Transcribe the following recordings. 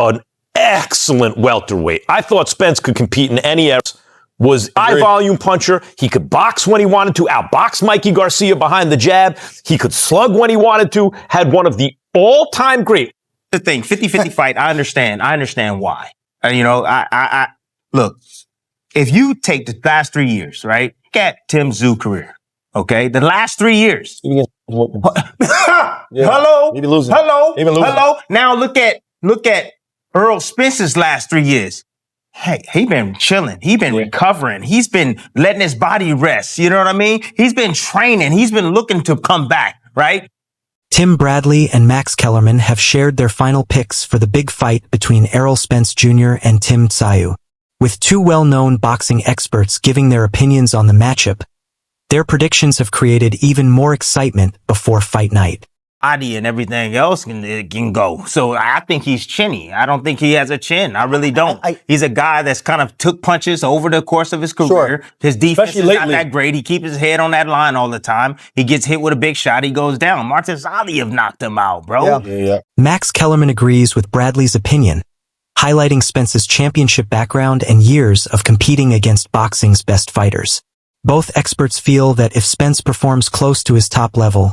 an excellent welterweight. I thought Spence could compete in any era. Was high volume puncher. He could box when he wanted to, outbox Mikey Garcia behind the jab. He could slug when he wanted to, had one of the all-time great. The thing, 50-50 fight, I understand why. I look, if you take the last 3 years, right? Look at Tim Tszyu career, okay? The last 3 years. Hello? Maybe losing. Hello? Hello? Now look at Errol Spence's last 3 years. Hey, he been chilling. He been recovering. He's been letting his body rest. You know what I mean? He's been training. He's been looking to come back, right? Tim Bradley and Max Kellerman have shared their final picks for the big fight between Errol Spence Jr. and Tim Tszyu. With two well-known boxing experts giving their opinions on the matchup, their predictions have created even more excitement before fight night. Body and everything else can go. So I think he's chinny. I don't think he has a chin. I really don't. He's a guy that's kind of took punches over the course of his career. Sure. His defense is not that great. He keeps his head on that line all the time. He gets hit with a big shot. He goes down. Martin Zali have knocked him out, bro. Yeah. Max Kellerman agrees with Bradley's opinion, highlighting Spence's championship background and years of competing against boxing's best fighters. Both experts feel that if Spence performs close to his top level,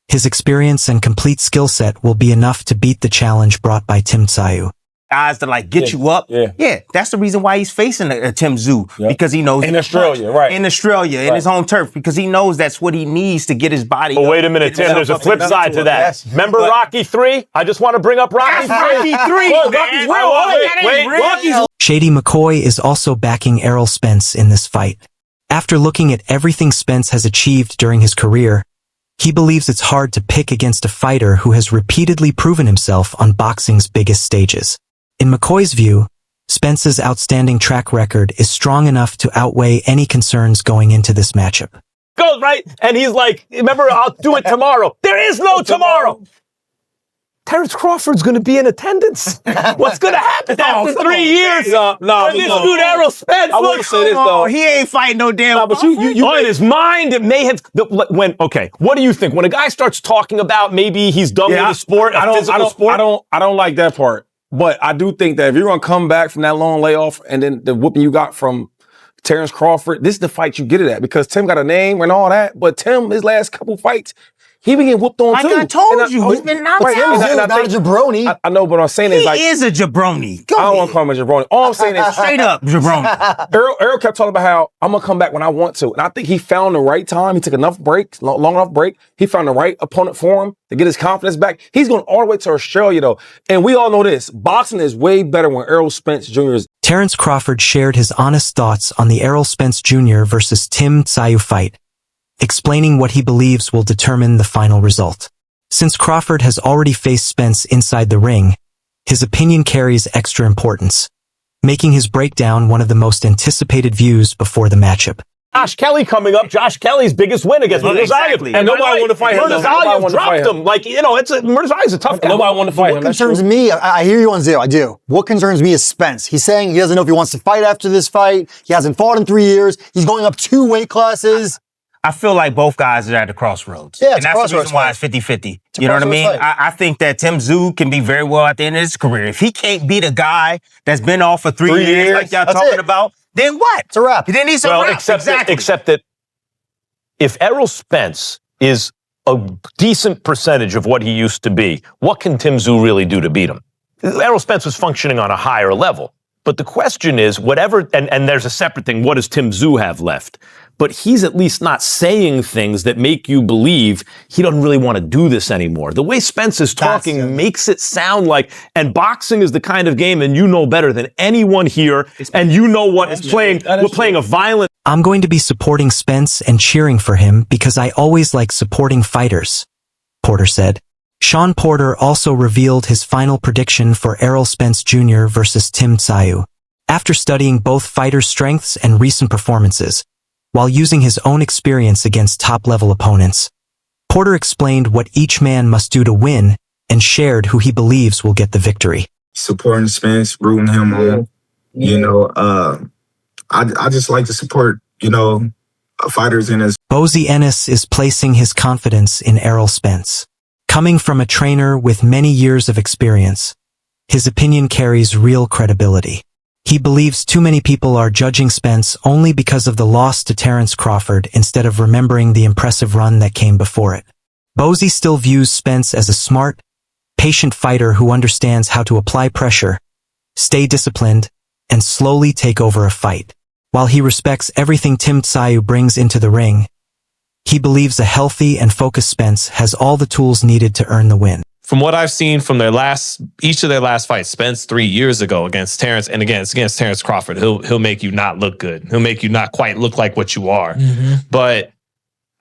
his experience and complete skill set will be enough to beat the challenge brought by Tim Tszyu. Guys that get you up. Yeah, that's the reason why he's facing a Tim Tszyu, because he knows in Australia, right? In Australia, in his home turf, because he knows that's what he needs to get his body. But wait a minute, Tim. There's a flip side to that. Yes. Remember Rocky 3? I just want to bring up Rocky 3. Rocky 3. Rocky's real. Shady McCoy is also backing Errol Spence in this fight. After looking at everything Spence has achieved during his career, he believes it's hard to pick against a fighter who has repeatedly proven himself on boxing's biggest stages. In McCoy's view, Spence's outstanding track record is strong enough to outweigh any concerns going into this matchup. Goes right, and he's like, remember, I'll do it tomorrow. There is no tomorrow. Terrence Crawford's going to be in attendance. What's going to happen after 3 years? No, this dude Errol Spence. I will say this though. He ain't fighting no damn. But you in his mind, it may have. What do you think when a guy starts talking about maybe he's done with the sport, sport? I don't like that part. But I do think that if you're gonna come back from that long layoff and then the whooping you got from Terrence Crawford, this is the fight you get it at, because Tim got a name and all that. But Tim, his last couple fights, he been getting whooped on too. Like I told you, he's been knocked out. Not a jabroni. I know, but I'm saying is he is a jabroni. I don't want to call him a jabroni. All I'm saying is straight up jabroni. Errol kept talking about how I'm gonna come back when I want to, and I think he found the right time. He took enough breaks, long enough break. He found the right opponent for him to get his confidence back. He's going all the way to Australia though, and we all know this: boxing is way better when Errol Spence Jr. is. Terrence Crawford shared his honest thoughts on the Errol Spence Jr. versus Tim Tszyu fight, explaining what he believes will determine the final result. Since Crawford has already faced Spence inside the ring, his opinion carries extra importance, making his breakdown one of the most anticipated views before the matchup. Josh Kelly coming up. Josh Kelly's biggest win against Murzaev. And nobody wanted to fight him. Murzaev dropped him. Murzaev's a tough guy. Nobody wanted to fight him. What concerns me, I hear you on zero, I do. What concerns me is Spence. He's saying he doesn't know if he wants to fight after this fight. He hasn't fought in 3 years. He's going up 2 weight classes. I feel like both guys are at the crossroads. Yeah, and that's the reason why it's 50-50. You know what I mean? I think that Tim Tszyu can be very well at the end of his career. If he can't beat a guy that's been off for 3 years like y'all talking about, then what? It's a wrap. Then he's a wrap. Except that if Errol Spence is a decent percentage of what he used to be, what can Tim Tszyu really do to beat him? Errol Spence was functioning on a higher level. But the question is, and there's a separate thing, what does Tim Tszyu have left? But he's at least not saying things that make you believe he doesn't really want to do this anymore. The way Spence is talking makes it sound like, and boxing is the kind of game, and you know better than anyone here, and you know what is playing. We're playing a violent. I'm going to be supporting Spence and cheering for him because I always like supporting fighters, Porter said. Sean Porter also revealed his final prediction for Errol Spence Jr. versus Tim Tszyu. After studying both fighters' strengths and recent performances, while using his own experience against top-level opponents, Porter explained what each man must do to win and shared who he believes will get the victory. Supporting Spence, rooting him on, I just like to support, fighters in his. Bozy Ennis is placing his confidence in Errol Spence. Coming from a trainer with many years of experience, His opinion carries real credibility. He believes too many people are judging Spence only because of the loss to Terence Crawford instead of remembering the impressive run that came before it. Bozy still views Spence as a smart, patient fighter who understands how to apply pressure, stay disciplined, and slowly take over a fight. While he respects everything Tim Tszyu brings into the ring, he believes a healthy and focused Spence has all the tools needed to earn the win. From what I've seen from each of their last fights, Spence 3 years ago against Terence, and again, it's against Terence Crawford, he'll make you not look good. He'll make you not quite look like what you are. But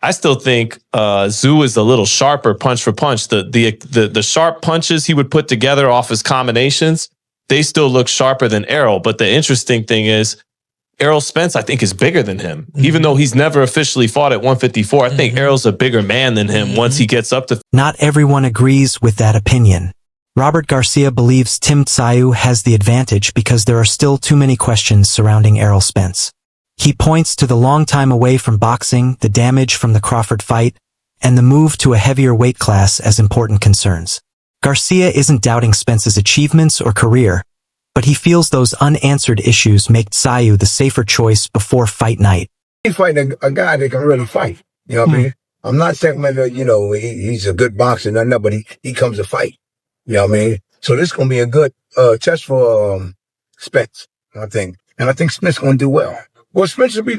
I still think Tszyu is a little sharper punch for punch. The sharp punches he would put together off his combinations, they still look sharper than Errol. But the interesting thing is, Errol Spence, I think, is bigger than him. Even though he's never officially fought at 154, I think Errol's a bigger man than him once he gets up to... Not everyone agrees with that opinion. Robert Garcia believes Tim Tszyu has the advantage because there are still too many questions surrounding Errol Spence. He points to the long time away from boxing, the damage from the Crawford fight, and the move to a heavier weight class as important concerns. Garcia isn't doubting Spence's achievements or career, but he feels those unanswered issues make Tszyu the safer choice before fight night. He's fighting a guy that can really fight. You know what I mean? I'm not saying that, he's a good boxer, nothing, but he comes to fight. You know what I mean? So this is going to be a good test for Spence, I think. And I think Spence going to do well. Well, Spence should be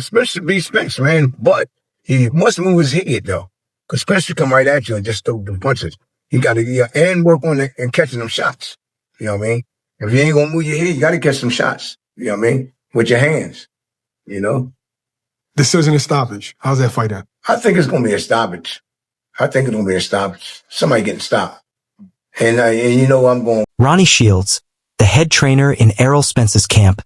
Spence should be Spence, man. But he must move his head, though. Because Spence should come right at you and just throw them punches. You got to and work on it and catching them shots. You know what I mean? If you ain't going to move your head, you got to catch some shots. You know what I mean? With your hands, Decision is stoppage. How's that fight at? I think it's going to be a stoppage. Somebody getting stopped. And I'm going. Ronnie Shields, the head trainer in Errol Spence's camp,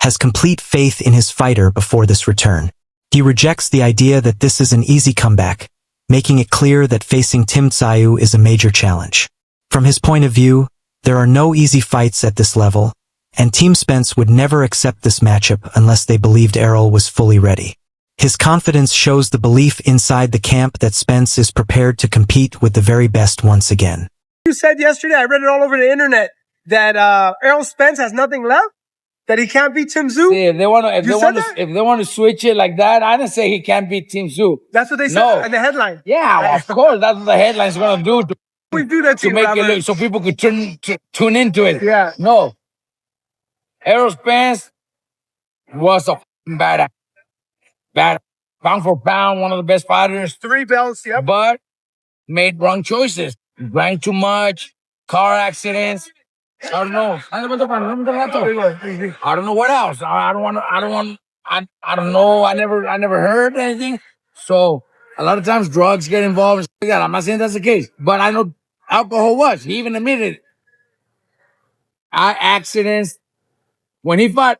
has complete faith in his fighter before this return. He rejects the idea that this is an easy comeback, making it clear that facing Tim Tszyu is a major challenge. From his point of view, there are no easy fights at this level, and Team Spence would never accept this matchup unless they believed Errol was fully ready. His confidence shows the belief inside the camp that Spence is prepared to compete with the very best once again. You said yesterday, I read it all over the internet, that Errol Spence has nothing left? That he can't beat Tim Tszyu? Yeah, if they want to switch it like that, I didn't say he can't beat Tim Tszyu. That's what they said in the headline. Yeah, of course, that's what the headline's going to do. We do that to make it look so people could tune into it. Yeah. No. Errol Spence was a bad pound for pound, one of the best fighters. 3 belts, yep. But made wrong choices. Drank too much, car accidents. I don't know. I don't know what else. I don't know. I never heard anything. So a lot of times drugs get involved. I'm not saying that's the case, but I know alcohol was. He even admitted it. Accidents. When he fought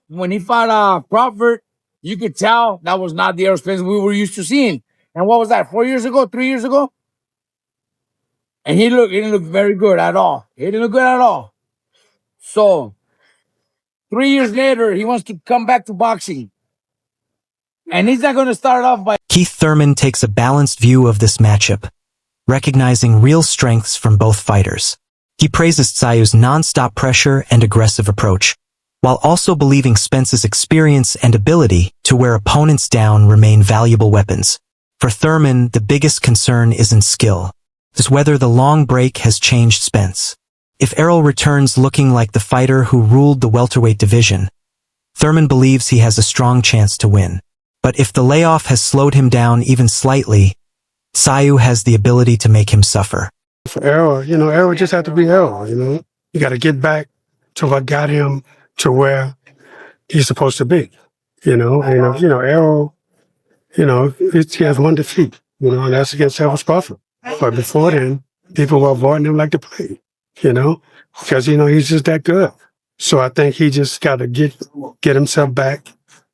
Crawford, you could tell that was not the Errol Spence we were used to seeing. And what was that? 4 years ago? 3 years ago? And he didn't look very good at all. He didn't look good at all. So 3 years later, he wants to come back to boxing. And he's not going to start off by... Keith Thurman takes a balanced view of this matchup, recognizing real strengths from both fighters. He praises Tszyu's non-stop pressure and aggressive approach, while also believing Spence's experience and ability to wear opponents down remain valuable weapons. For Thurman, the biggest concern isn't skill. It's whether the long break has changed Spence. If Errol returns looking like the fighter who ruled the welterweight division, Thurman believes he has a strong chance to win. But if the layoff has slowed him down even slightly, Tszyu has the ability to make him suffer. For Errol, Errol just had to be Errol, You got to get back to what got him to where he's supposed to be, Errol, he has one defeat, and that's against Errol Crawford. But before then, people were avoiding him like the plague, because, he's just that good. So I think he just got to get himself back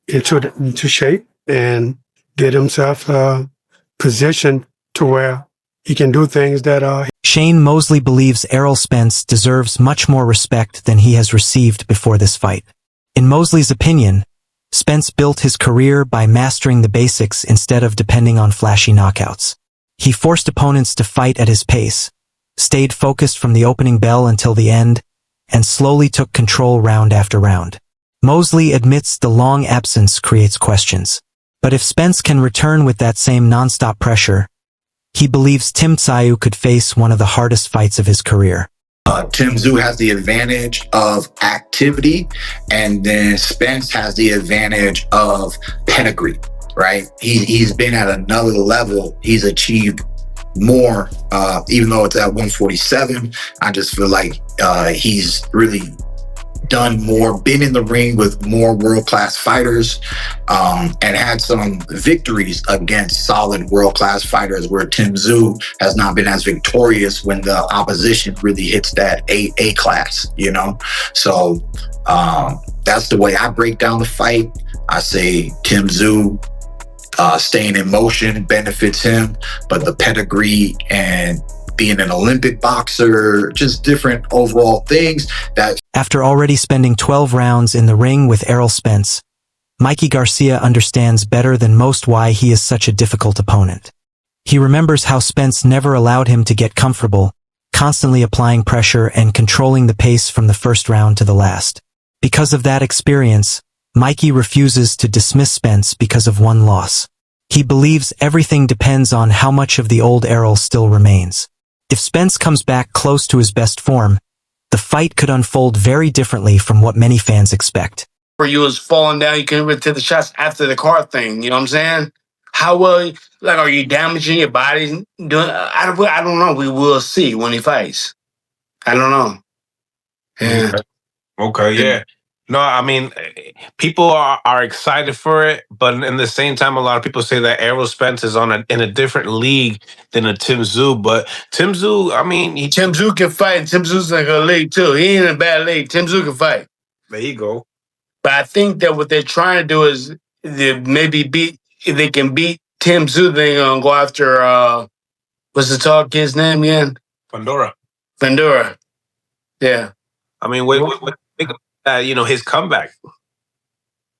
into shape and get himself positioned to where he can do things that Shane Mosley believes Errol Spence deserves much more respect than he has received before this fight. In Mosley's opinion, Spence built his career by mastering the basics instead of depending on flashy knockouts. He forced opponents to fight at his pace, stayed focused from the opening bell until the end, and slowly took control round after round. Mosley admits the long absence creates questions. But if Spence can return with that same non-stop pressure, he believes Tim Tszyu could face one of the hardest fights of his career. Tim Tszyu has the advantage of activity, and then Spence has the advantage of pedigree, right? He's been at another level. He's achieved more, even though it's at 147. I just feel like he's really done more, been in the ring with more world-class fighters, and had some victories against solid world-class fighters, where Tim Tszyu has not been as victorious when the opposition really hits that A class, you know? So that's the way I break down the fight. I say Tim Tszyu staying in motion benefits him, but the pedigree and being an Olympic boxer, just different overall things that... After already spending 12 rounds in the ring with Errol Spence, Mikey Garcia understands better than most why he is such a difficult opponent. He remembers how Spence never allowed him to get comfortable, constantly applying pressure and controlling the pace from the first round to the last. Because of that experience, Mikey refuses to dismiss Spence because of one loss. He believes everything depends on how much of the old Errol still remains. If Spence comes back close to his best form, the fight could unfold very differently from what many fans expect. For you was falling down, you couldn't really take the shots after the car thing, you know what I'm saying? How well, like, are you damaging your body? I don't know. We will see when he fights. I don't know. Yeah. Okay, yeah. No, I mean, people are excited for it, but in the same time, a lot of people say that Errol Spence is in a different league than a Tim Tszyu. But Tim Tszyu, I mean, Tim Tszyu can fight, and Tim Tszyu's like a league too. He ain't in a bad league. Tim Tszyu can fight. There you go. But I think that what they're trying to do is if they can beat Tim Tszyu, they're gonna go after what's the tall kid's name again? Fundora. Yeah. I mean, what think of his comeback?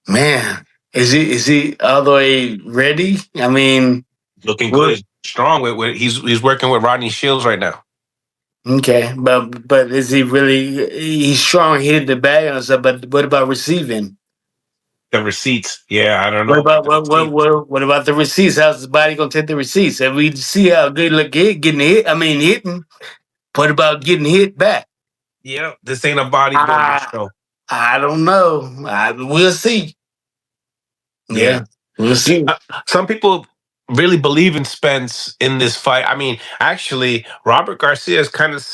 Man, is he all the way ready? I mean, looking good, strong. He's working with Rodney Shields right now. Okay, but is he really? He's strong. He hit the bag and stuff. But what about receiving? The receipts, yeah, I don't know. What about the receipts? How's his body gonna take the receipts? And we see how good look getting hit. I mean, hitting. What about getting hit back? Yeah, this ain't a bodybuilding show. I don't know. We'll see. Yeah, we'll see. Some people really believe in Spence in this fight. I mean, actually, Robert Garcia is kind of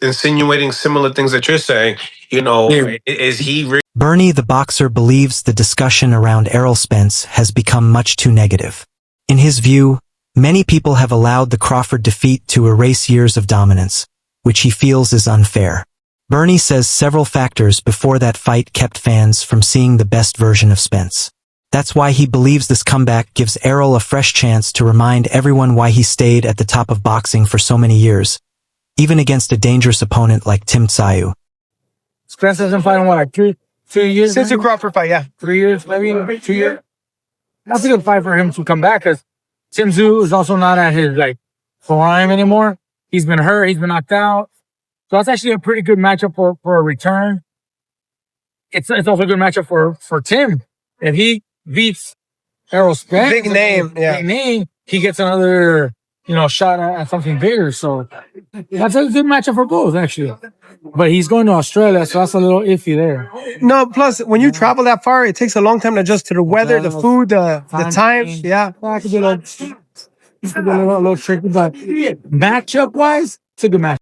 insinuating similar things that you're saying. Is he really? Bernie the boxer believes the discussion around Errol Spence has become much too negative. In his view, many people have allowed the Crawford defeat to erase years of dominance, which he feels is unfair. Bernie says several factors before that fight kept fans from seeing the best version of Spence. That's why he believes this comeback gives Errol a fresh chance to remind everyone why he stayed at the top of boxing for so many years, even against a dangerous opponent like Tim Tszyu. Spence hasn't fought in what, like 2 years? Since the Crawford fight, yeah. 3 years, maybe 2 years. That's a good fight for him to come back, because Tim Tszyu is also not at his prime anymore. He's been hurt, he's been knocked out. So that's actually a pretty good matchup for a return. It's also a good matchup for Tim. If he beats Errol Spence, big name, he gets another shot at something bigger. So that's a good matchup for both, actually. But he's going to Australia, so that's a little iffy there. No, plus when you travel that far, it takes a long time to adjust to the weather, the food, the times. Yeah, that could be a little tricky, but matchup wise, it's a good matchup.